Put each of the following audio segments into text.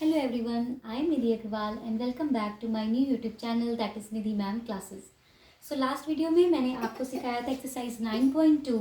Hello everyone, I am Nidhi Agarwal and welcome back to my new YouTube channel that is Nidhi Ma'am Classes. So last video में मैंने आपको सिखाया था exercise 9.2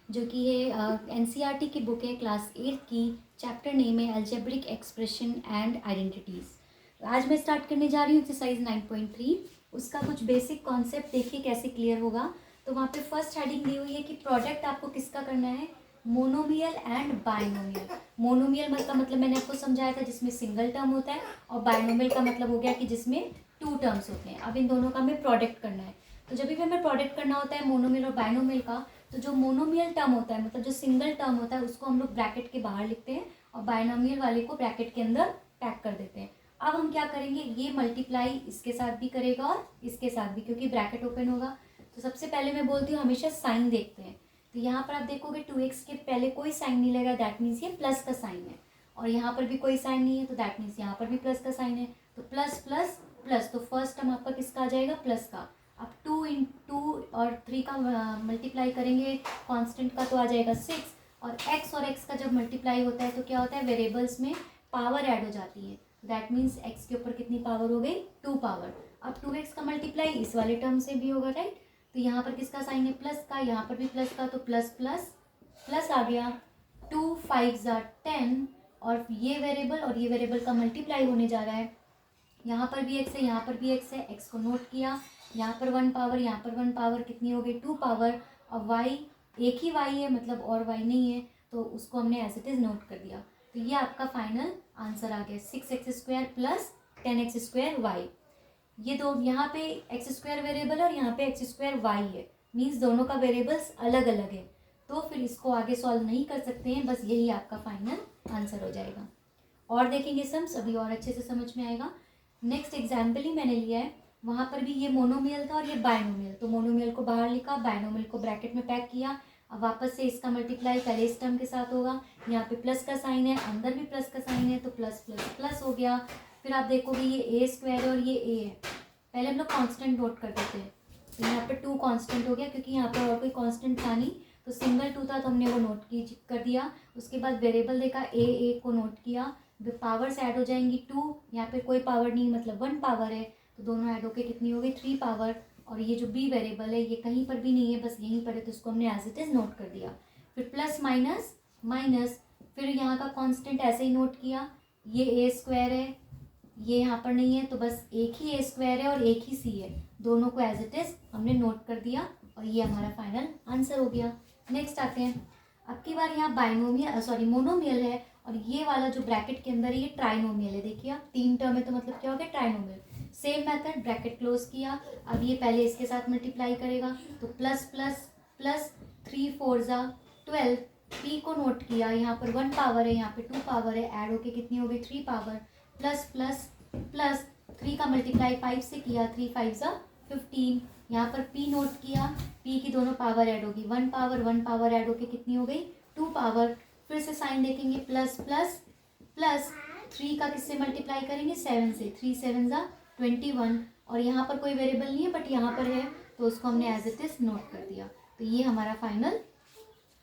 जो कि है NCERT की बुक है क्लास 8 की। चैप्टर नेम है अलजेब्रिक एक्सप्रेशन एंड आइडेंटिटीज़। आज मैं स्टार्ट करने जा रही हूँ एक्सरसाइज 9.3। उसका कुछ बेसिक कॉन्सेप्ट देखिए कैसे क्लियर होगा। तो वहाँ पे फर्स्ट हेडिंग दी हुई है कि प्रोडक्ट आपको किसका करना है, मोनोमियल एंड बाइनोमियल। मोनोमियल का मतलब मैंने आपको समझाया था जिसमें सिंगल टर्म होता है, और बाइनोमियल का मतलब हो गया कि जिसमें टू टर्म्स होते हैं। अब इन दोनों का हमें प्रोडक्ट करना है। तो जब भी हमें प्रोडक्ट करना होता है मोनोमियल और बाइनोमियल का, तो जो मोनोमियल टर्म होता है मतलब जो सिंगल टर्म होता है उसको हम लोग ब्रैकेट के बाहर लिखते हैं और बाइनोमियल वाले को ब्रैकेट के अंदर पैक कर देते हैं। अब हम क्या करेंगे, ये मल्टीप्लाई इसके साथ भी करेगा और इसके साथ भी, क्योंकि ब्रैकेट ओपन होगा। तो सबसे पहले मैं बोलती हूँ हमेशा साइन देखते हैं। तो यहाँ पर आप देखोगे 2x के पहले कोई साइन नहीं लगेगा, दैट मीन्स ये प्लस का साइन है। और यहाँ पर भी कोई साइन नहीं है तो दैट मीन्स यहाँ पर भी प्लस का साइन है। तो प्लस प्लस प्लस, तो फर्स्ट टर्म आपका किसका आ जाएगा, प्लस का। अब 2 और 3 का मल्टीप्लाई करेंगे कांस्टेंट का तो आ जाएगा 6। और x और x का जब मल्टीप्लाई होता है तो क्या होता है, वेरिएबल्स में पावर ऐड हो जाती है। दैट मीन्स x के ऊपर कितनी पावर हो गई, 2 पावर। अब 2x का मल्टीप्लाई इस वाले टर्म से भी होगा, राइट। तो यहाँ पर किसका साइन है, प्लस का, यहाँ पर भी प्लस का, तो प्लस प्लस प्लस आ गया। 2 5 10, और ये वेरिएबल और ये वेरिएबल का मल्टीप्लाई होने जा रहा है। यहाँ पर भी x है, यहाँ पर भी x है, x को नोट किया। यहाँ पर 1 पावर, यहाँ पर 1 पावर, कितनी हो गई, 2 पावर। और y एक ही y है मतलब और y नहीं है, तो उसको हमने एज इट इज़ नोट कर दिया। तो ये आपका फाइनल आंसर आ गया 6x² प्लस 10x² y। ये दो यहाँ पे x² वेरिएबल और यहाँ पे x² y है, मीन्स दोनों का वेरिएबल्स अलग अलग है। तो फिर इसको आगे सॉल्व नहीं कर सकते हैं, बस यही आपका फाइनल आंसर हो जाएगा। और देखेंगे सम्स, अभी और अच्छे से समझ में आएगा। नेक्स्ट एग्जाम्पल ही मैंने लिया है, वहाँ पर भी ये मोनोमियल था और ये बाइनोमियल। तो मोनोमियल को बाहर लिखा, बाइनोमियल को ब्रैकेट में पैक किया। अब वापस से इसका मल्टीप्लाई पहले इस टर्म के साथ होगा, यहाँ पे प्लस का साइन है, अंदर भी प्लस का साइन है, तो प्लस प्लस प्लस हो गया। फिर आप देखोगे ये a² है और ये a है। पहले हम लोग कांस्टेंट नोट कर देते हैं। तो यहाँ पे 2 कांस्टेंट हो गया, क्योंकि यहाँ पर और कोई कांस्टेंट था नहीं, तो सिंगल 2 था तो हमने वो नोट कर दिया। उसके बाद वेरिएबल देखा, a को नोट किया। पावर्स ऐड हो जाएंगी 2, यहाँ पे कोई पावर नहीं मतलब 1 पावर है, तो दोनों ऐड होके कितनी हो गई, 3 पावर। और ये जो b वेरिएबल है ये कहीं पर भी नहीं है, बस यहीं पर है, तो इसको हमने एज इट इज़ नोट कर दिया। फिर प्लस माइनस माइनस, फिर यहाँ का कांस्टेंट ऐसे ही नोट किया। ये a² है, ये यहाँ पर नहीं है, तो बस एक ही a² है और एक ही c है, दोनों को एज इट इज़ हमने नोट कर दिया और ये हमारा फाइनल आंसर हो गया। नेक्स्ट आते हैं, अब की बार यहाँ मोनोमियल है, और ये वाला जो ब्रैकेट के अंदर है ये ट्राइनोमियल है। देखिए आप 3 टर्म है तो मतलब क्या हो गया, trinomial. Same method, bracket close किया। अब ये पहले इसके साथ मल्टीप्लाई करेगा, तो प्लस प्लस प्लस 3 4 12, p को नोट किया। यहाँ पर 1 पावर है, यहाँ पे 2 पावर है, ऐड होके कितनी हो गई, 3 पावर। प्लस प्लस प्लस 3 का मल्टीप्लाई 5 से किया, 3 5 15। यहाँ पर p नोट किया, p की दोनों पावर ऐड होगी, 1 पावर 1 पावर ऐड होके कितनी हो गई, 2 पावर। फिर से साइन देखेंगे, प्लस प्लस प्लस 3 का किससे मल्टीप्लाई करेंगे, 7 से, 3 7 21। और यहाँ पर कोई वेरिएबल नहीं है बट यहाँ पर है, तो उसको हमने एज इट इज़ नोट कर दिया। तो ये हमारा फाइनल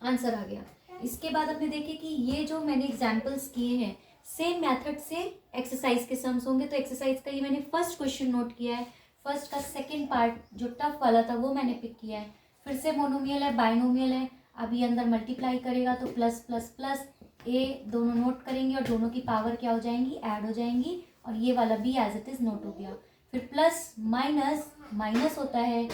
आंसर आ गया। इसके बाद हमने देखे कि ये जो मैंने एग्जाम्पल्स किए हैं सेम मेथड से एक्सरसाइज के सम्स होंगे। तो एक्सरसाइज का ये मैंने फर्स्ट क्वेश्चन नोट किया है, फर्स्ट का सेकंड पार्ट जो टफ वाला था वो मैंने पिक किया है। फिर से मोनोमियल है, बाइनोमियल है। अब ये अंदर मल्टीप्लाई करेगा तो प्लस प्लस प्लस a दोनों नोट करेंगे और दोनों की पावर क्या हो जाएंगी, ऐड हो जाएंगी, और ये वाला भी एज इट इज़ नोट हो गया। फिर प्लस माइनस माइनस होता है,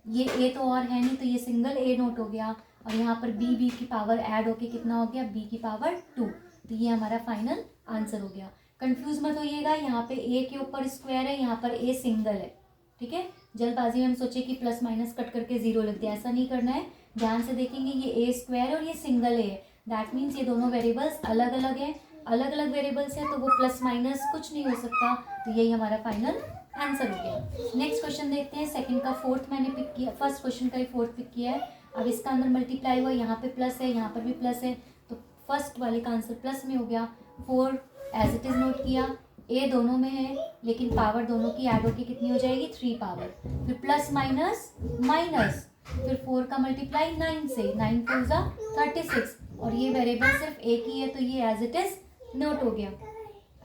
ये a तो और है नहीं तो ये सिंगल a नोट हो गया, और यहाँ पर b की पावर ऐड होके कितना हो गया, b की पावर 2। तो ये हमारा फाइनल आंसर हो गया। कंफ्यूज मत होइएगा, यहाँ पे a के ऊपर स्क्वायर है, यहाँ पर a सिंगल है, ठीक है। जल्दबाजी में हम सोचे कि प्लस माइनस कट करके 0 लिख दिया, ऐसा नहीं करना है। ध्यान से देखेंगे, ये a² है और ये सिंगल a है, दैट मीन्स ये दोनों वेरिएबल्स अलग अलग है, अलग अलग वेरिएबल्स है, तो वो प्लस माइनस कुछ नहीं हो सकता। तो यही हमारा फाइनल आंसर हो गया। नेक्स्ट क्वेश्चन देखते हैं, सेकंड का फोर्थ मैंने पिक किया, फर्स्ट क्वेश्चन का ही फोर्थ पिक किया है। अब इसका अंदर मल्टीप्लाई हुआ, यहाँ पे प्लस है, यहाँ पर भी प्लस है, तो फर्स्ट वाले का आंसर प्लस में हो गया। 4 एज इट इज़ नोट किया, a दोनों में है लेकिन पावर दोनों की ऐड होकर कितनी हो जाएगी, 3 पावर। फिर प्लस माइनस माइनस, फिर 4 का मल्टीप्लाई 9 से, 9 4 36, और ये वेरिएबल सिर्फ एक ही है तो ये एज इट इज़ नोट हो गया।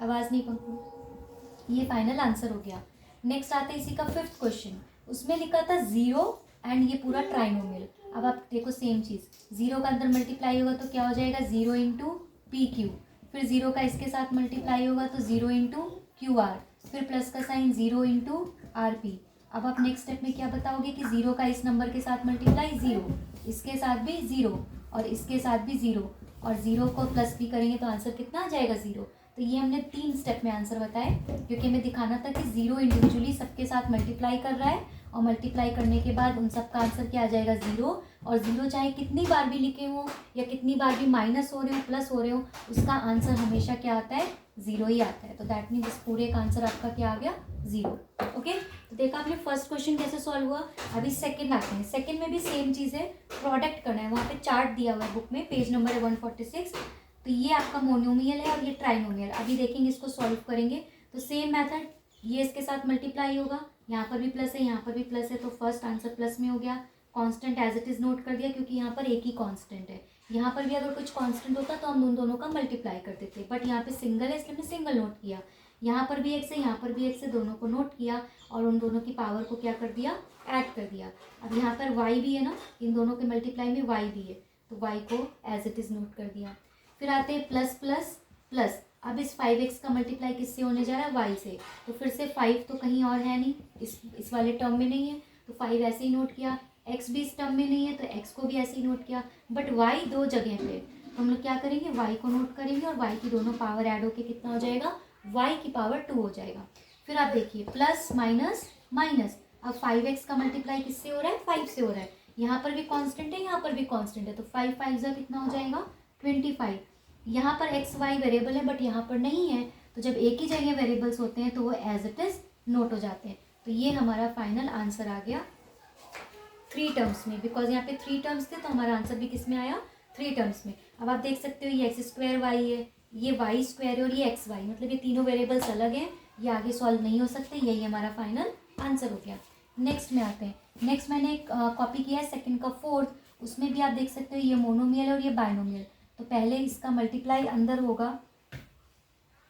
आवाज़ नहीं पंकु। ये फाइनल आंसर हो गया। नेक्स्ट आता है इसी का 5th क्वेश्चन। उसमें लिखा था 0 एंड ये पूरा ट्राइनोमियल। अब आप देखो सेम चीज़, 0 का अंदर मल्टीप्लाई होगा तो क्या हो जाएगा 0 इंटू पी क्यू, फिर 0 का इसके साथ मल्टीप्लाई होगा तो 0 इंटू क्यू आर, फिर प्लस का साइन 0 इंटू आर पी। अब आप नेक्स्ट स्टेप में क्या बताओगे कि 0 का इस नंबर के साथ मल्टीप्लाई 0, इसके साथ भी 0 और इसके साथ भी 0, और 0 को प्लस भी करेंगे तो आंसर कितना आ जाएगा 0। तो ये हमने 3 स्टेप में आंसर बताए, क्योंकि हमें दिखाना था कि 0 इंडिविजुअली सबके साथ मल्टीप्लाई कर रहा है और मल्टीप्लाई करने के बाद उन सब का आंसर क्या आ जाएगा 0। और 0 चाहे कितनी बार भी लिखे हो या कितनी बार भी माइनस हो रहे हो प्लस हो रहे हो, उसका आंसर हमेशा क्या आता है 0 ही आता है। तो दैट मीन्स इस पूरे का आंसर आपका क्या आ गया 0। ओके, तो देखा आपने फर्स्ट क्वेश्चन कैसे सॉल्व हुआ। अभी सेकंड आते हैं। सेकंड में भी सेम चीज़ है, प्रोडक्ट करना है। वहाँ पे चार्ट दिया हुआ है बुक में, पेज नंबर है 146। तो ये आपका मोनोमियल है और ये ट्राइनोमियल। अभी देखेंगे इसको सॉल्व करेंगे तो सेम मेथड, ये इसके साथ मल्टीप्लाई होगा, यहाँ पर भी प्लस है यहाँ पर भी प्लस है, तो फर्स्ट आंसर प्लस में हो गया। Constant as it is note कर दिया, क्योंकि यहाँ पर एक ही कांस्टेंट है। यहाँ पर भी अगर कुछ कांस्टेंट होता तो हम उन दोनों का मल्टीप्लाई कर देते, बट यहाँ पे सिंगल है इसलिए हमने सिंगल नोट किया। यहाँ पर भी एक से यहाँ पर भी एक से, दोनों को नोट किया और उन दोनों की पावर को क्या कर दिया ऐड कर दिया। अब यहाँ पर y भी है ना, इन दोनों के मल्टीप्लाई में y भी है, तो y को एज इट इज़ नोट कर दिया। फिर आते हैं प्लस प्लस प्लस। अब इस 5x का मल्टीप्लाई किससे होने जा रहा है y से, तो फिर से 5 तो कहीं और है नहीं, इस वाले टर्म में नहीं है, तो 5 ऐसे ही नोट किया। x भी इस टर्म में नहीं है तो x को भी ऐसे ही नोट किया, बट y दो जगह पे, तो हम लोग क्या करेंगे y को नोट करेंगे और y की दोनों पावर ऐड होके कितना हो जाएगा y की पावर 2 हो जाएगा। फिर आप देखिए प्लस माइनस माइनस। अब 5x का मल्टीप्लाई किससे हो रहा है 5 से हो रहा है, यहाँ पर भी कांस्टेंट है यहाँ पर भी कांस्टेंट है, तो 5 5 जा कितना हो जाएगा 25। यहाँ पर एक्स वाई वेरिएबल है बट यहाँ पर नहीं है, तो जब एक ही जगह वेरिएबल्स होते हैं तो वो एज इट इज़ नोट हो जाते हैं। तो ये हमारा फाइनल आंसर आ गया 3 टर्म्स में, बिकॉज यहाँ पे 3 टर्म्स थे तो हमारा आंसर भी किस में आया 3 टर्म्स में। अब आप देख सकते हो ये एक्स स्क्वायर वाई है, ये वाई स्क्वायर है और ये एक्स वाई, मतलब ये तीनों वेरिएबल्स अलग हैं, ये आगे सॉल्व नहीं हो सकते। यही हमारा फाइनल आंसर हो गया। नेक्स्ट में आते हैं। नेक्स्ट मैंने कॉपी किया है सेकंड का 4th, उसमें भी आप देख सकते हो ये मोनोमियल है और ये बाइनोमियल। तो पहले इसका मल्टीप्लाई अंदर होगा,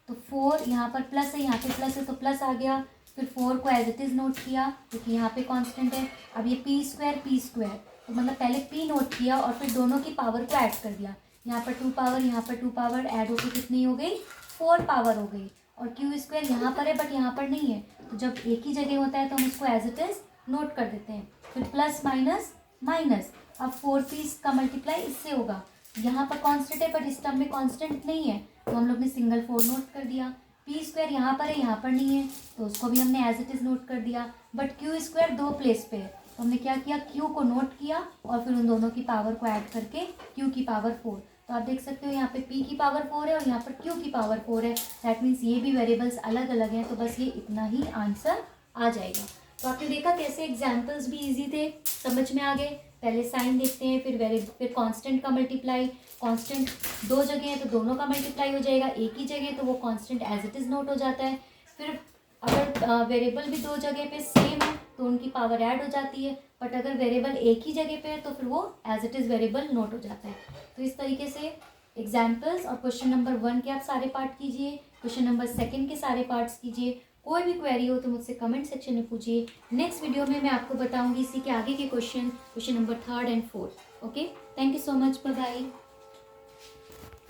तो 4 यहाँ पर प्लस है यहाँ पे प्लस है तो प्लस आ गया। फिर 4 को एज इट इज़ नोट किया क्योंकि यहाँ पे कांस्टेंट है। अब ये पी स्क्वायर तो मतलब पहले p नोट किया और फिर दोनों की पावर को ऐड कर दिया। यहाँ पर 2 पावर यहाँ पर 2 पावर ऐड होकर कितनी हो गई 4 पावर हो गई। और क्यू स्क्वायर यहाँ पर है बट यहाँ पर नहीं है, तो जब एक ही जगह होता है तो हम उसको एज इट इज़ नोट कर देते हैं। फिर प्लस माइनस माइनस। अब 4p का मल्टीप्लाई इससे होगा, यहाँ पर कांस्टेंट है बट इस टर्म में कांस्टेंट नहीं है, तो हम लोग ने सिंगल 4 नोट कर दिया। पी स्क्वायर यहाँ पर है यहाँ पर नहीं है, तो उसको भी हमने एज इट इज़ नोट कर दिया। बट क्यू स्क्वायर 2 प्लेस पे है, तो हमने क्या किया क्यू को नोट किया और फिर उन दोनों की पावर को ऐड करके क्यू की पावर 4। तो आप देख सकते हो यहाँ पे p की पावर 4 है और यहाँ पर q की पावर 4 है। दैट मीन्स ये भी वेरिएबल्स अलग अलग हैं, तो बस ये इतना ही आंसर आ जाएगा। तो आपने देखा कैसे एग्जाम्पल्स भी इजी थे, समझ में आ गए। पहले साइन देखते हैं, फिर कांस्टेंट का मल्टीप्लाई, कांस्टेंट 2 जगह है तो दोनों का मल्टीप्लाई हो जाएगा, एक ही जगह तो वो constant as it is note हो जाता है। फिर अगर वेरिएबल भी 2 जगह पे सेम है तो उनकी पावर ऐड हो जाती है, बट अगर वेरिएबल एक ही जगह पे है तो फिर वो as it is variable note हो जाता है। तो इस तरीके से एग्जाम्पल्स और क्वेश्चन नंबर 1 के आप सारे पार्ट कीजिए, क्वेश्चन नंबर 2 के सारे पार्ट्स कीजिए। कोई भी क्वेरी हो तो मुझसे कमेंट सेक्शन में पूछिए। नेक्स्ट वीडियो में मैं आपको बताऊंगी इसी के आगे के question number 3rd and 4th। Okay, thank you so much, bye bye.